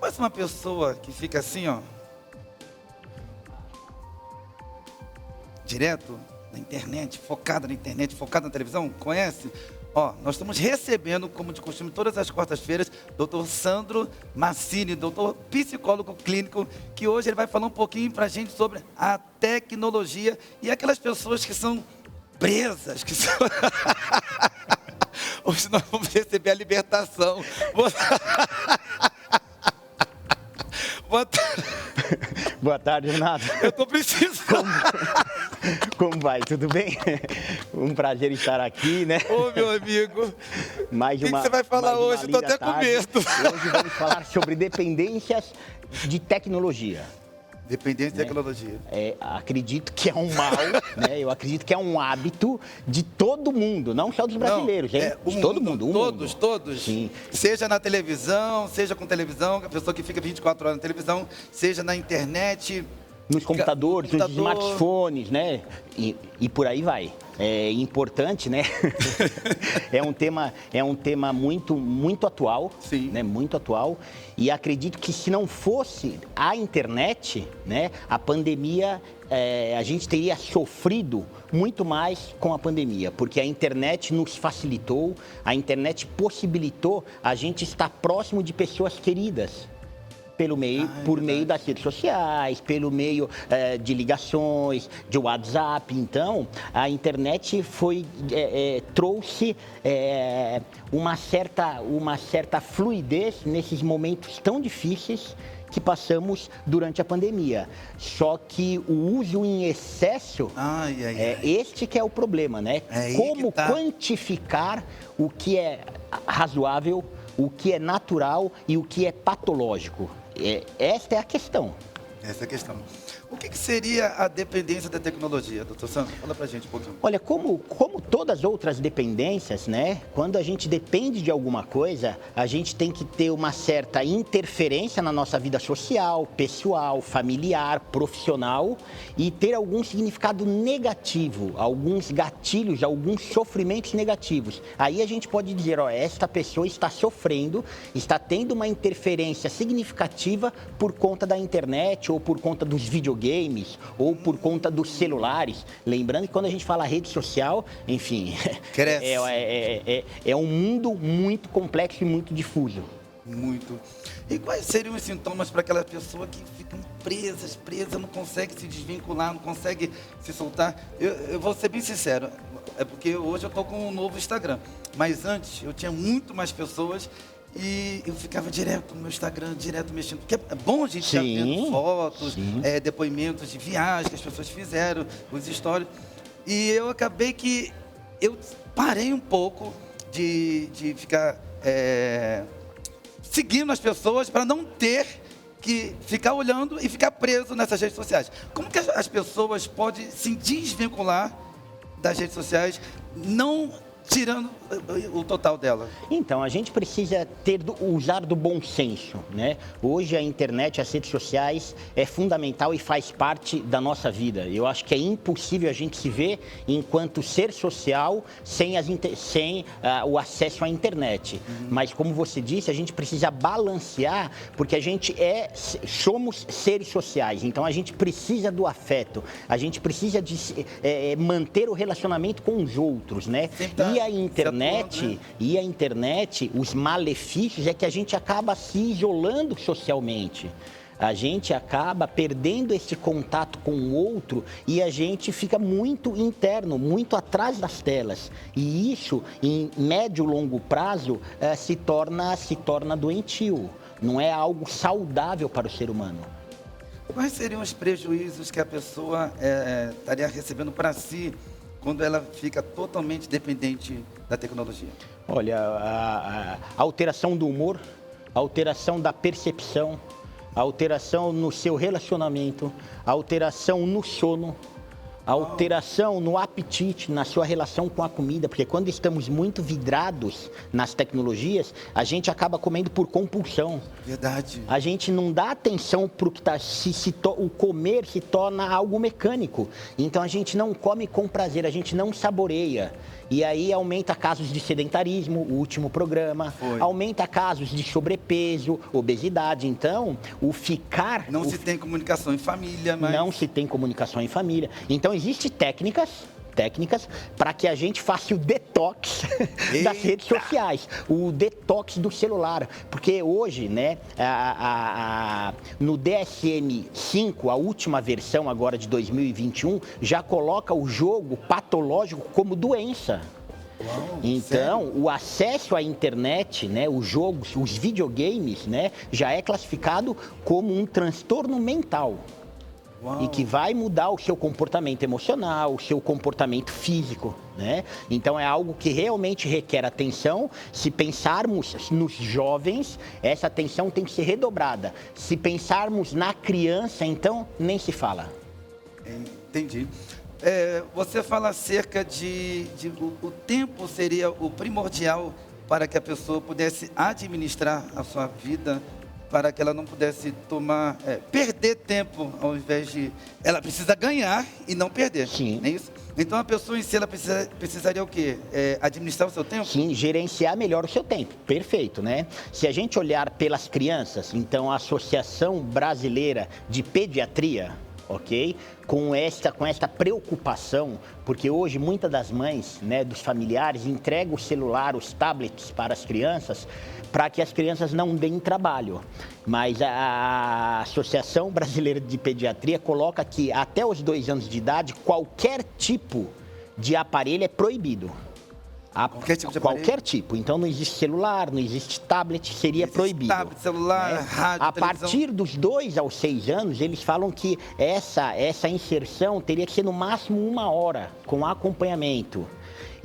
conhece uma pessoa que fica assim, ó, direto na internet, focada na internet, focada na televisão? Conhece? Ó, nós estamos recebendo, como de costume, todas as quartas-feiras, Dr. Sandro Massini, doutor psicólogo clínico, que hoje ele vai falar um pouquinho pra gente sobre a tecnologia e aquelas pessoas que são presas, que são... Hoje nós vamos receber a libertação. Boa tarde, Renato. Eu tô precisando. Como vai? Tudo bem? Um prazer estar aqui, né? Ô, meu amigo. Mais O que uma, você vai falar mais uma hoje? Estou linda até com tarde. medo. Hoje vamos falar sobre dependências de tecnologia. Dependência de tecnologia. Acredito que é um mal, né? Eu acredito que é um hábito de todo mundo, não só dos brasileiros, hein? De todo mundo. Todos. Sim. Seja na televisão, seja com televisão, a pessoa que fica 24 horas na televisão, seja na internet... Nos computadores, nos computador. smartphones, né? E por aí vai. É importante, né? é um tema muito atual, Sim. né? Muito atual. E acredito que se não fosse a internet, né? A pandemia, a gente teria sofrido muito mais com a pandemia, porque a internet nos facilitou, a internet possibilitou a gente estar próximo de pessoas queridas. Por meio das redes sociais, pelo meio de ligações, de WhatsApp. Então, a internet trouxe uma certa fluidez nesses momentos tão difíceis que passamos durante a pandemia. Só que o uso em excesso, este que é o problema, né? Como quantificar o que é razoável, o que é natural e o que é patológico? Esta é a questão. Essa é a questão. O que seria a dependência da tecnologia, doutor Sandro? Fala pra gente um pouquinho. Olha, como todas as outras dependências, né? Quando a gente depende de alguma coisa, a gente tem que ter uma certa interferência na nossa vida social, pessoal, familiar, profissional e ter algum significado negativo, alguns gatilhos, alguns sofrimentos negativos. Aí a gente pode dizer, ó, esta pessoa está sofrendo, está tendo uma interferência significativa por conta da internet ou por conta dos videogames ou por conta dos celulares. Lembrando que quando a gente fala rede social, enfim, é um mundo muito complexo e muito difuso. Muito. E quais seriam os sintomas para aquela pessoa que ficam presa, não consegue se desvincular, não consegue se soltar? Eu vou ser bem sincero, é porque hoje eu estou com um novo Instagram, mas antes eu tinha muito mais pessoas e eu ficava direto no meu Instagram, direto mexendo. Porque é bom a gente estar vendo fotos, depoimentos de viagens que as pessoas fizeram, os stories. E eu acabei que eu parei um pouco de ficar seguindo as pessoas para não ter que ficar olhando e ficar preso nessas redes sociais. Como que as pessoas podem se desvincular das redes sociais, não tirando o total dela? Então, a gente precisa usar do bom senso, né? Hoje a internet, as redes sociais é fundamental e faz parte da nossa vida. Eu acho que é impossível a gente se ver enquanto ser social sem o acesso à internet. Mas, como você disse, a gente precisa balancear, porque a gente somos seres sociais. Então, a gente precisa do afeto, a gente precisa de manter o relacionamento com os outros, né? E a internet, os malefícios é que a gente acaba se isolando socialmente. A gente acaba perdendo esse contato com o outro e a gente fica muito interno, muito atrás das telas. E isso, em médio e longo prazo, se torna doentio. Não é algo saudável para o ser humano. Quais seriam os prejuízos que a pessoa estaria recebendo para si quando ela fica totalmente dependente da tecnologia? Olha, a alteração do humor, a alteração da percepção, a alteração no seu relacionamento, a alteração no sono, alteração no apetite, na sua relação com a comida, porque quando estamos muito vidrados nas tecnologias, a gente acaba comendo por compulsão. Verdade. A gente não dá atenção para o que está... O comer se torna algo mecânico. Então, a gente não come com prazer, a gente não saboreia. E aí aumenta casos de sedentarismo, o último programa, aumenta casos de sobrepeso, obesidade. Então, o ficar... Não se tem comunicação em família, mas... Não se tem comunicação em família. Então, existem técnicas para que a gente faça o detox das redes sociais, o detox do celular. Porque hoje, né, no DSM-5, a última versão agora de 2021, já coloca o jogo patológico como doença. Uau, então, sério? o acesso à internet, né, os jogos, os videogames, né, já é classificado como um transtorno mental. Uau. E que vai mudar o seu comportamento emocional, o seu comportamento físico, né? Então, é algo que realmente requer atenção. Se pensarmos nos jovens, essa atenção tem que ser redobrada. Se pensarmos na criança, então, nem se fala. Entendi. Você fala acerca de o tempo seria o primordial para que a pessoa pudesse administrar a sua vida, para que ela não pudesse perder tempo ao invés de... Ela precisa ganhar e não perder. Sim. Não é isso? Então, a pessoa em si, ela precisaria o quê? Administrar o seu tempo? Sim, gerenciar melhor o seu tempo. Perfeito, né? Se a gente olhar pelas crianças, então a Associação Brasileira de Pediatria, ok? Com esta preocupação, porque hoje muitas das mães, né, dos familiares, entregam o celular, os tablets para as crianças, para que as crianças não deem trabalho. Mas a Associação Brasileira de Pediatria coloca que até os 2 anos de idade, qualquer tipo de aparelho é proibido. Qualquer tipo de aparelho? Qualquer tipo. Então, não existe celular, não existe tablet, seria proibido. Tablet, celular, rádio, A partir dos 2 aos 6 anos, eles falam que essa inserção teria que ser no máximo 1 hora, com acompanhamento.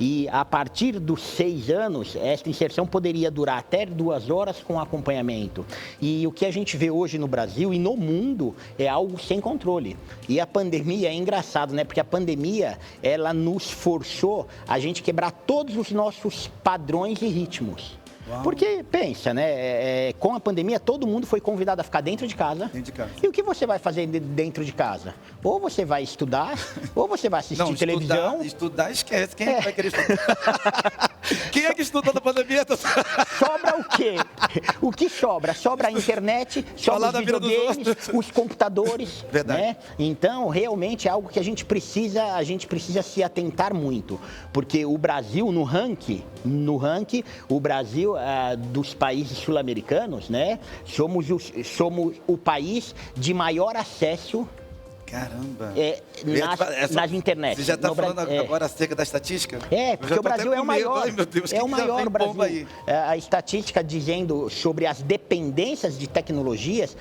E a partir dos 6 anos, essa inserção poderia durar até 2 horas com acompanhamento. E o que a gente vê hoje no Brasil e no mundo é algo sem controle. E a pandemia é engraçado, né? Porque a pandemia, ela nos forçou a gente quebrar todos os nossos padrões e ritmos. Uau. Porque, pensa, né? Com a pandemia, todo mundo foi convidado a ficar dentro de casa. Dentro de casa. E o que você vai fazer dentro de casa? Ou você vai estudar, ou você vai assistir televisão. Estudar, esquece. Quem vai querer estudar? Quem é que estudou na pandemia? Sobra o quê? O que sobra? Sobra a internet, sobra os videogames, os computadores. Verdade. Né? Então, realmente é algo que a gente precisa se atentar muito. Porque o Brasil, no ranking, o Brasil, dos países sul-americanos, né? Somos o país de maior acesso. Caramba! Nas internet. Você já está falando agora acerca da estatística? Porque o Brasil é o maior. Ai, meu Deus, é o maior Brasil. Aí? A estatística dizendo sobre as dependências de tecnologias,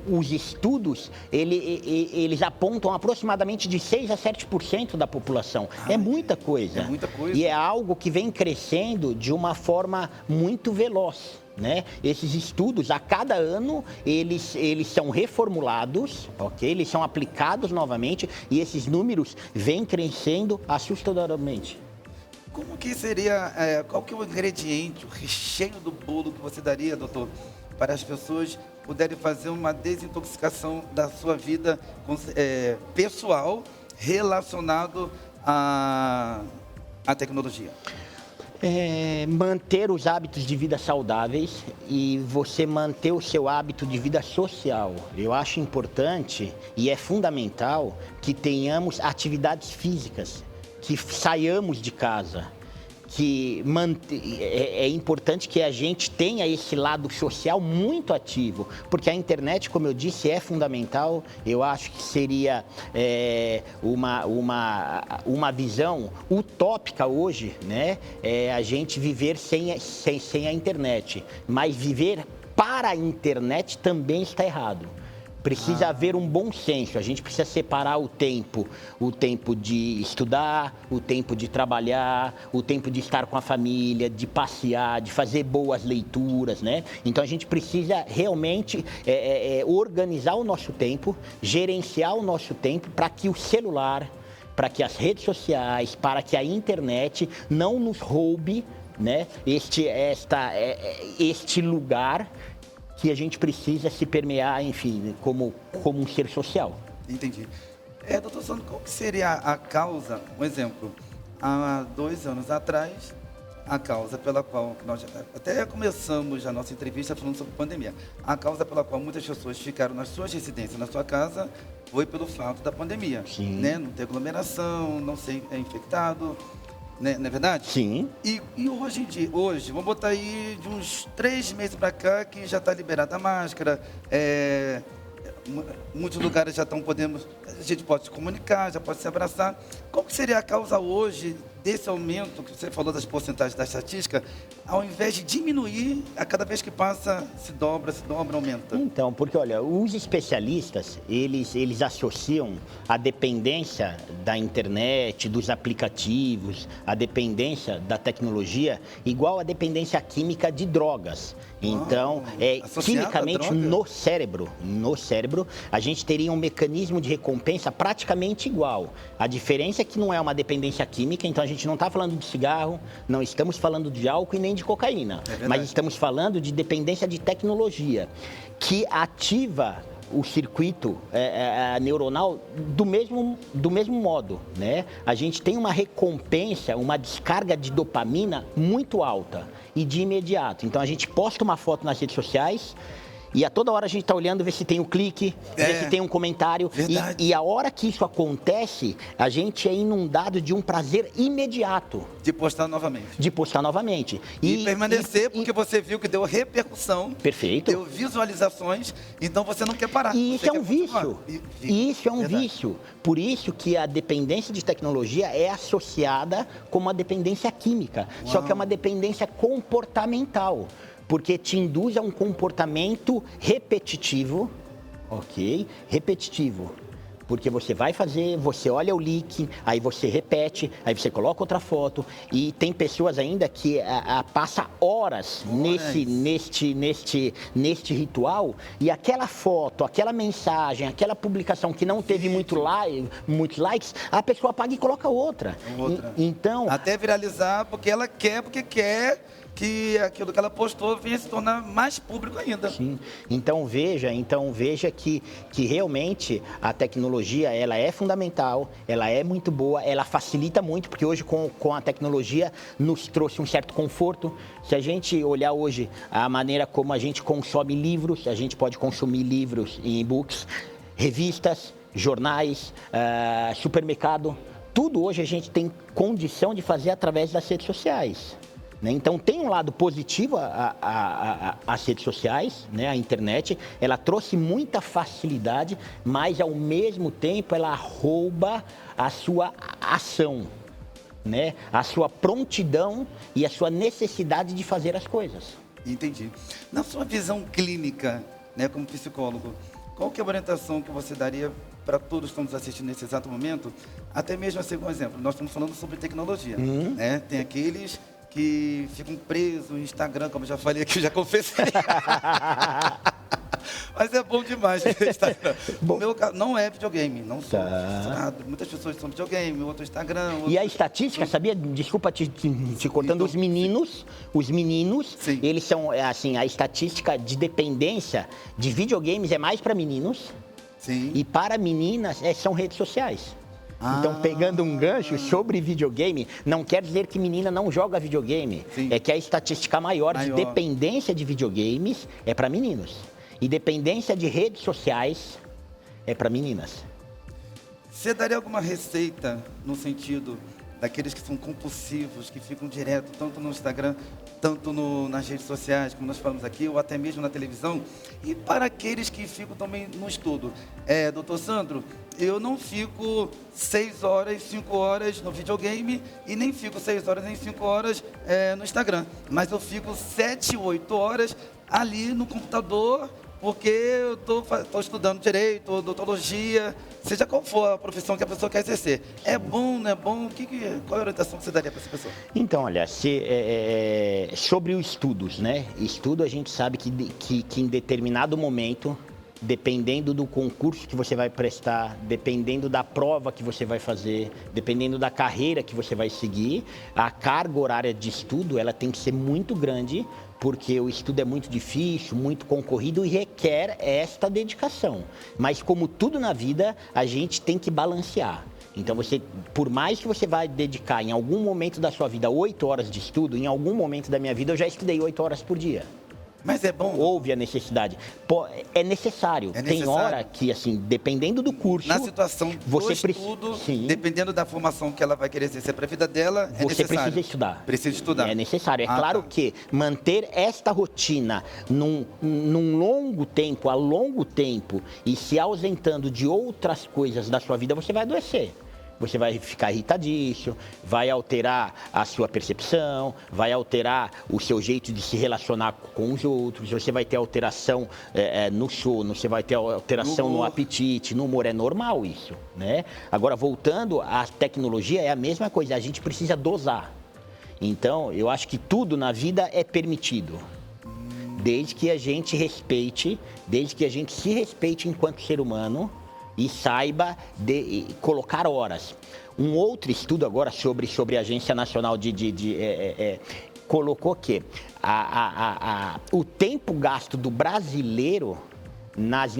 os estudos, eles apontam aproximadamente de 6 a 7% da população. É muita coisa. É muita coisa. E é algo que vem crescendo de uma forma muito veloz. Né? Esses estudos, a cada ano, eles são reformulados, ok? Eles são aplicados novamente e esses números vêm crescendo assustadoramente. Como que seria, qual que é o ingrediente, o recheio do bolo que você daria, doutor, para as pessoas poderem fazer uma desintoxicação da sua vida pessoal relacionado à tecnologia? Manter os hábitos de vida saudáveis e você manter o seu hábito de vida social. Eu acho importante e é fundamental que tenhamos atividades físicas, que saiamos de casa, que é importante que a gente tenha esse lado social muito ativo, porque a internet, como eu disse, é fundamental. Eu acho que seria uma visão utópica hoje, né? A gente viver sem a internet, mas viver para a internet também está errado. Precisa haver um bom senso. A gente precisa separar o tempo de estudar, o tempo de trabalhar, o tempo de estar com a família, de passear, de fazer boas leituras, né? Então a gente precisa realmente organizar o nosso tempo, gerenciar o nosso tempo para que o celular, para que as redes sociais, para que a internet não nos roube, né, este lugar que a gente precisa se permear, enfim, como um ser social. Entendi. Doutor Sandro, qual que seria a causa, um exemplo, há 2 anos atrás, a causa pela qual nós até começamos a nossa entrevista falando sobre pandemia, a causa pela qual muitas pessoas ficaram nas suas residências, na sua casa, foi pelo fato da pandemia, né? Não ter aglomeração, não ser infectado, né? Não é verdade? Sim. E hoje, vamos botar aí de uns 3 meses para cá que já está liberada a máscara, muitos lugares já estão podendo, a gente pode se comunicar, já pode se abraçar. Qual que seria a causa hoje desse aumento, que você falou das porcentagens da estatística, ao invés de diminuir, a cada vez que passa, se dobra, aumenta? Então, porque olha, os especialistas, eles associam a dependência da internet, dos aplicativos, a dependência da tecnologia, igual a dependência química de drogas. Então, quimicamente, no cérebro, a gente teria um mecanismo de recompensa praticamente igual. A diferença é que não é uma dependência química, então a gente não está falando de cigarro, não estamos falando de álcool e nem de cocaína, mas estamos falando de dependência de tecnologia, que ativa o circuito neuronal do mesmo modo, né? A gente tem uma recompensa, uma descarga de dopamina muito alta e de imediato. Então a gente posta uma foto nas redes sociais e a toda hora a gente está olhando, ver se tem um clique, ver se tem um comentário. E a hora que isso acontece, a gente é inundado de um prazer imediato. De postar novamente. E permanecer, porque você viu que deu repercussão. Perfeito. Deu visualizações, então você não quer parar. E isso é um vício. Isso é um vício. Por isso que a dependência de tecnologia é associada com uma dependência química. Só que é uma dependência comportamental. Porque te induz a um comportamento repetitivo, ok? Repetitivo. Porque você vai fazer, você olha o link, aí você repete, aí você coloca outra foto. E tem pessoas ainda que passa horas neste ritual, e aquela foto, aquela mensagem, aquela publicação que não teve muitos likes, a pessoa apaga e coloca outra. Então, até viralizar, porque ela quer, que aquilo que ela postou venha se tornar mais público ainda. Sim. Então veja que realmente a tecnologia, ela é fundamental, ela é muito boa, ela facilita muito, porque hoje com a tecnologia nos trouxe um certo conforto. Se a gente olhar hoje a maneira como a gente consome livros, a gente pode consumir livros em e-books, revistas, jornais, supermercado, tudo hoje a gente tem condição de fazer através das redes sociais. Então, tem um lado positivo às redes sociais, né? A internet, ela trouxe muita facilidade, mas, ao mesmo tempo, ela rouba a sua ação, né? A sua prontidão e a sua necessidade de fazer as coisas. Entendi. Na sua visão clínica, né, como psicólogo, qual que é a orientação que você daria para todos que estão nos assistindo nesse exato momento? Até mesmo, assim, um exemplo, nós estamos falando sobre tecnologia, né? Tem aqueles que ficam presos no Instagram, como eu já falei aqui, eu já confessei. Mas é bom demais o Instagram. O meu caso não é videogame, não sou frustrado. Muitas pessoas são videogame, outro Instagram. E a estatística, sabia? Desculpa te cortando, os meninos, Sim. Eles são, assim, a estatística de dependência de videogames é mais para meninos. Sim. E para meninas são redes sociais. Então, pegando um gancho sobre videogame, não quer dizer que menina não joga videogame. Sim. É que a estatística maior de dependência de videogames é para meninos. E dependência de redes sociais é para meninas. Você daria alguma receita no sentido daqueles que são compulsivos, que ficam direto, tanto no Instagram, tanto nas redes sociais, como nós falamos aqui, ou até mesmo na televisão, e para aqueles que ficam também no estudo? Doutor Sandro, eu não fico 6 horas, 5 horas no videogame e nem fico 6 horas nem 5 horas no Instagram, mas eu fico 7, 8 horas ali no computador porque eu estou estudando direito, odontologia, seja qual for a profissão que a pessoa quer exercer. É bom, não é bom? Qual é a orientação que você daria para essa pessoa? Então, olha, sobre os estudos, né? Estudo, a gente sabe que em determinado momento, dependendo do concurso que você vai prestar, dependendo da prova que você vai fazer, dependendo da carreira que você vai seguir, a carga horária de estudo, ela tem que ser muito grande, porque o estudo é muito difícil, muito concorrido e requer esta dedicação. Mas como tudo na vida, a gente tem que balancear. Então, por mais que você vai dedicar em algum momento da sua vida 8 horas de estudo, em algum momento da minha vida eu já estudei 8 horas por dia. Mas é bom. Houve a necessidade. É necessário. Tem hora que, assim, dependendo do curso... Na situação do estudo, dependendo da formação que ela vai querer exercer para a vida dela, é necessário. Você precisa estudar. Precisa estudar. É necessário. É claro que manter esta rotina num longo tempo, a longo tempo, e se ausentando de outras coisas da sua vida, você vai adoecer. Você vai ficar irritadíssimo, vai alterar a sua percepção, vai alterar o seu jeito de se relacionar com os outros, você vai ter alteração no sono, você vai ter alteração no apetite, no humor. É normal isso, né? Agora, voltando à tecnologia, é a mesma coisa, a gente precisa dosar. Então, eu acho que tudo na vida é permitido, desde que a gente respeite, desde que a gente se respeite enquanto ser humano, e saiba colocar horas. Um outro estudo agora sobre a Agência Nacional colocou que o tempo gasto do brasileiro nas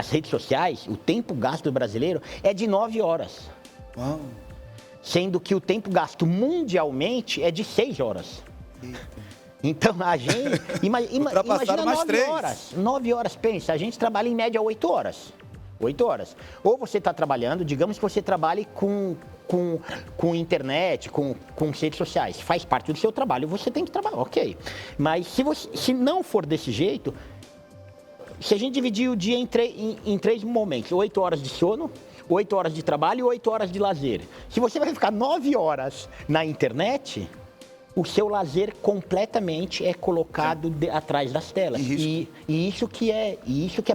redes sociais, o tempo gasto do brasileiro é de 9 horas. Uau. Sendo que o tempo gasto mundialmente é de 6 horas. Então, a gente... Imagina 9 horas. 9 horas, pensa, a gente trabalha em média 8 horas. 8 horas. Ou você está trabalhando, digamos que você trabalhe com internet, com redes sociais. Faz parte do seu trabalho, você tem que trabalhar, ok. Mas se não for desse jeito, se a gente dividir o dia em 3 momentos, 8 horas de sono, 8 horas de trabalho e 8 horas de lazer. Se você vai ficar 9 horas na internet... O seu lazer completamente é colocado atrás das telas. E isso que é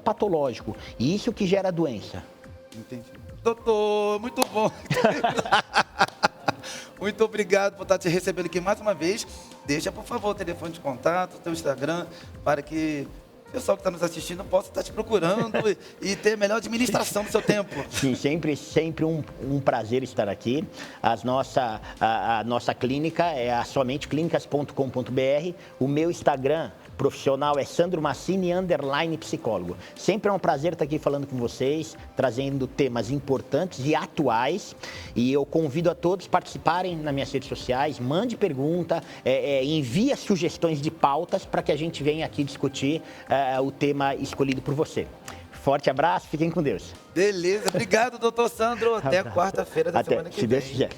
patológico. E isso que gera doença. Entendi. Doutor, muito bom. Muito obrigado por estar te recebendo aqui mais uma vez. Deixa, por favor, o telefone de contato, o teu Instagram, para que o pessoal que está nos assistindo possa estar te procurando e ter melhor administração do seu tempo. Sim, sempre um prazer estar aqui. A nossa clínica é a somenteclinicas.com.br. O meu Instagram profissional é Sandro Massini _psicólogo. Sempre é um prazer estar aqui falando com vocês, trazendo temas importantes e atuais. E eu convido a todos a participarem nas minhas redes sociais, mande pergunta, envie sugestões de pautas para que a gente venha aqui discutir o tema escolhido por você. Forte abraço, fiquem com Deus. Beleza, obrigado, doutor Sandro. Até a quarta-feira da semana que vem. Se Deus quiser.